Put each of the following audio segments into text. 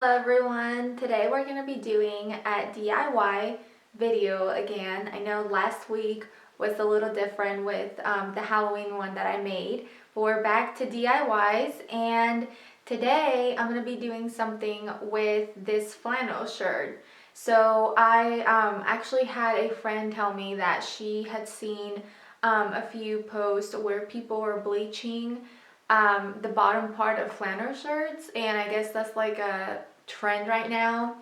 Hello everyone, today we're going to be doing a DIY video again. I know last week was a little different with the Halloween one that I made, but we're back to DIYs, and today I'm going to be doing something with this flannel shirt. So I actually had a friend tell me that she had seen a few posts where people were bleaching the bottom part of flannel shirts, and I guess that's like a trend right now.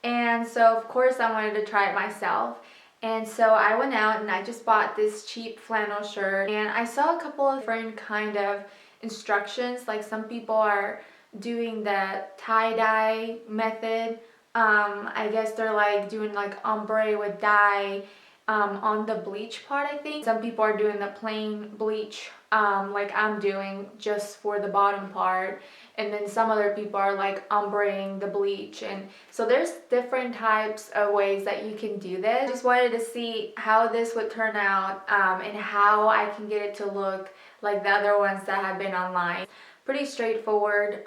And so of course I wanted to try it myself, and so I went out and I just bought this cheap flannel shirt, and I saw a couple of different kind of instructions. Like some people are doing the tie-dye method. I guess they're like doing like ombre with dye on the bleach part. I think some people are doing the plain bleach like I'm doing, just for the bottom part, and then some other people are like ombreing the bleach. And so there's different types of ways that you can do this. Just wanted to see how this would turn out and how I can get it to look like the other ones that have been online. Pretty straightforward.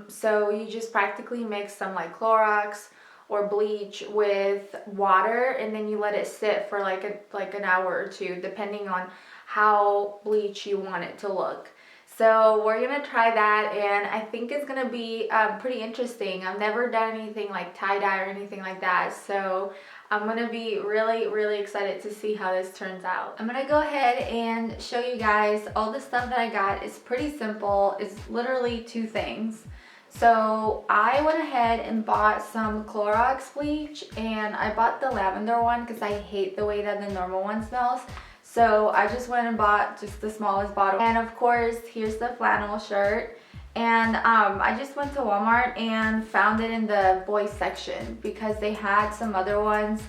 So you just practically mix some like Clorox or bleach with water, and then you let it sit for like an hour or two, depending on how bleach you want it to look. So we're gonna try that, and I think it's gonna be pretty interesting. I've never done anything like tie-dye or anything like that, so I'm gonna be really excited to see how this turns out. I'm gonna go ahead and show you guys all the stuff that I got. It's pretty simple. It's literally two things. So I went ahead and bought some Clorox bleach, and I bought the lavender one because I hate the way that the normal one smells. So I just went and bought just the smallest bottle. And of course, here's the flannel shirt. And I just went to Walmart and found it in the boys section because they had some other ones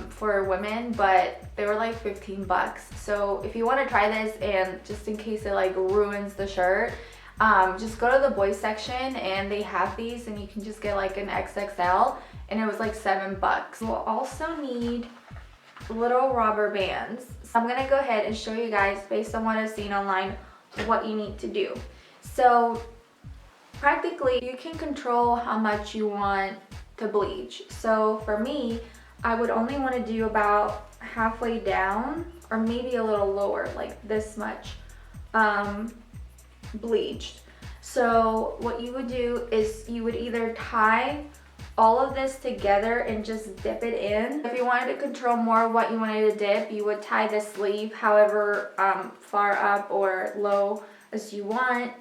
for women, but they were like 15 bucks. So if you want to try this, and just in case it like ruins the shirt, just go to the boys section and they have these, and you can just get like an XXL, and it was like 7 bucks. We'll also need little rubber bands. So I'm gonna go ahead and show you guys, based on what I've seen online, what you need to do. So practically you can control how much you want to bleach. So for me, I would only want to do about halfway down, or maybe a little lower, like this much bleached. So what you would do is you would either tie all of this together and just dip it in. If you wanted to control more what you wanted to dip, you would tie the sleeve however far up or low as you want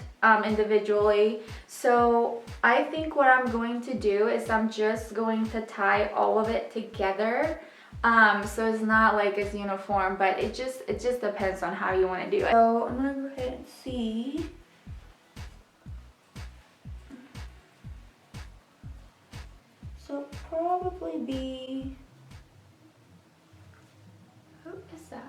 individually. So I think what I'm going to do is I'm just going to tie all of it together. So it's not like it's uniform, but it just depends on how you want to do it. So I'm gonna go ahead and see. So probably be, who is that?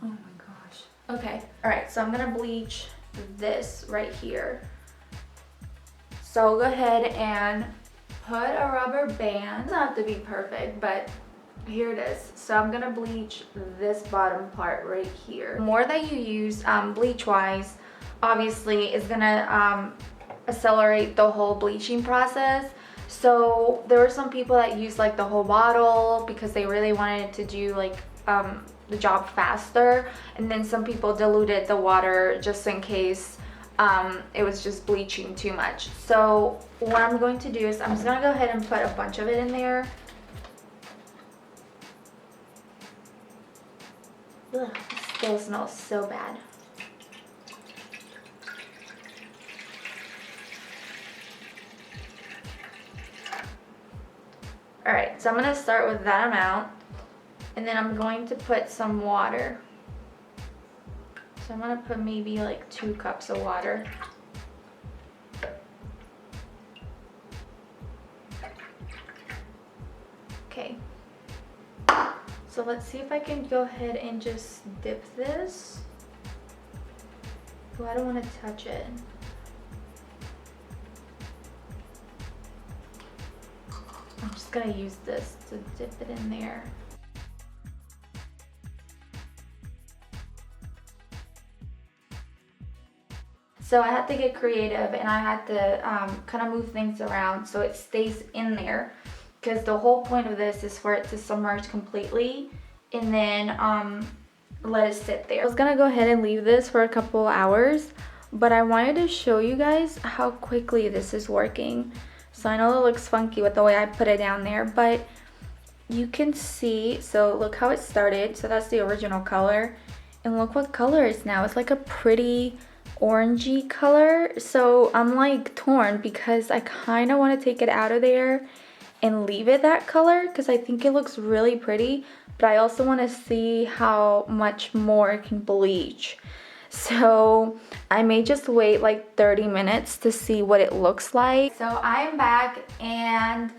Oh my gosh. Okay, all right, so I'm gonna bleach this right here. So I'll go ahead and put a rubber band. It doesn't have to be perfect, but here it is. So I'm gonna bleach this bottom part right here. The more that you use bleach wise, obviously is gonna accelerate the whole bleaching process. So there were some people that used like the whole bottle because they really wanted to do like the job faster, and then some people diluted the water just in case it was just bleaching too much. So what I'm going to do is I'm just gonna go ahead and put a bunch of it in there. Ugh, it still smells so bad. Alright, so I'm going to start with that amount, and then I'm going to put some water. So I'm going to put maybe like 2 cups of water. Okay. So let's see if I can go ahead and just dip this. Oh, I don't want to touch it. I'm just gonna use this to dip it in there. So I had to get creative, and I had to kind of move things around so it stays in there, because the whole point of this is for it to submerge completely and then let it sit there. I was gonna go ahead and leave this for a couple hours, but I wanted to show you guys how quickly this is working. So I know it looks funky with the way I put it down there, but you can see, so look how it started. So that's the original color, and look what color it's now. It's like a pretty orangey color. So I'm like torn, because I kind of want to take it out of there and leave it that color, because I think it looks really pretty, but I also want to see how much more it can bleach. So I may just wait like 30 minutes to see what it looks like. So I'm back, and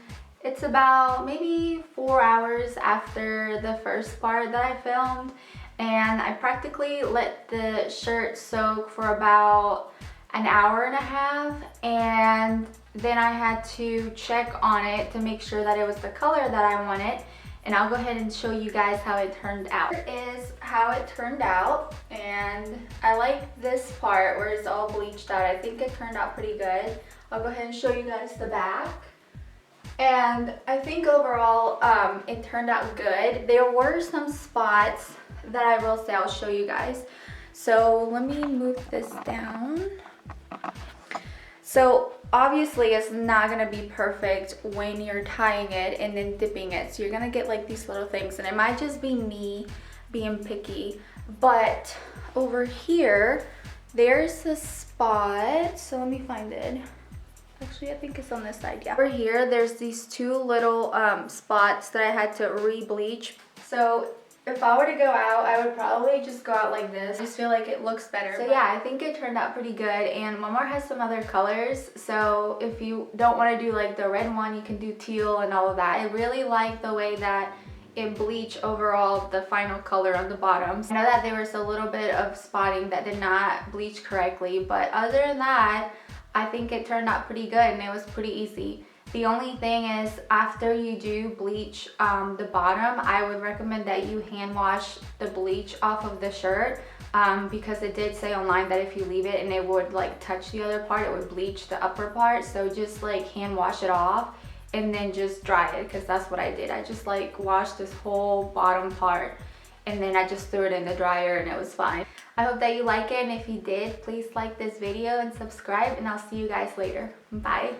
it's about maybe 4 hours after the first part that I filmed, and I practically let the shirt soak for about an hour and a half, and then I had to check on it to make sure that it was the color that I wanted, and I'll go ahead and show you guys how it turned out. Here is how it turned out, and I like this part where it's all bleached out. I think it turned out pretty good. I'll go ahead and show you guys the back. And I think overall it turned out good. There were some spots that I will say I'll show you guys. So let me move this down. So obviously it's not gonna be perfect when you're tying it and then dipping it. So you're gonna get like these little things, and it might just be me being picky. But over here, there's a spot. So let me find it. Actually, I think it's on this side, yeah. Over here, there's these two little spots that I had to re-bleach. So if I were to go out, I would probably just go out like this. I just feel like it looks better. So yeah, I think it turned out pretty good, and Momar has some other colors. So if you don't want to do like the red one, you can do teal and all of that. I really like the way that it bleached overall, the final color on the bottom. I know that there was a little bit of spotting that did not bleach correctly, but other than that, I think it turned out pretty good, and it was pretty easy. The only thing is, after you do bleach the bottom, I would recommend that you hand wash the bleach off of the shirt, because it did say online that if you leave it and it would like touch the other part, it would bleach the upper part. So just like hand wash it off and then just dry it, because that's what I did. I just like washed this whole bottom part, and then I just threw it in the dryer, and it was fine. I hope that you like it, and if you did, please like this video and subscribe, and I'll see you guys later. Bye.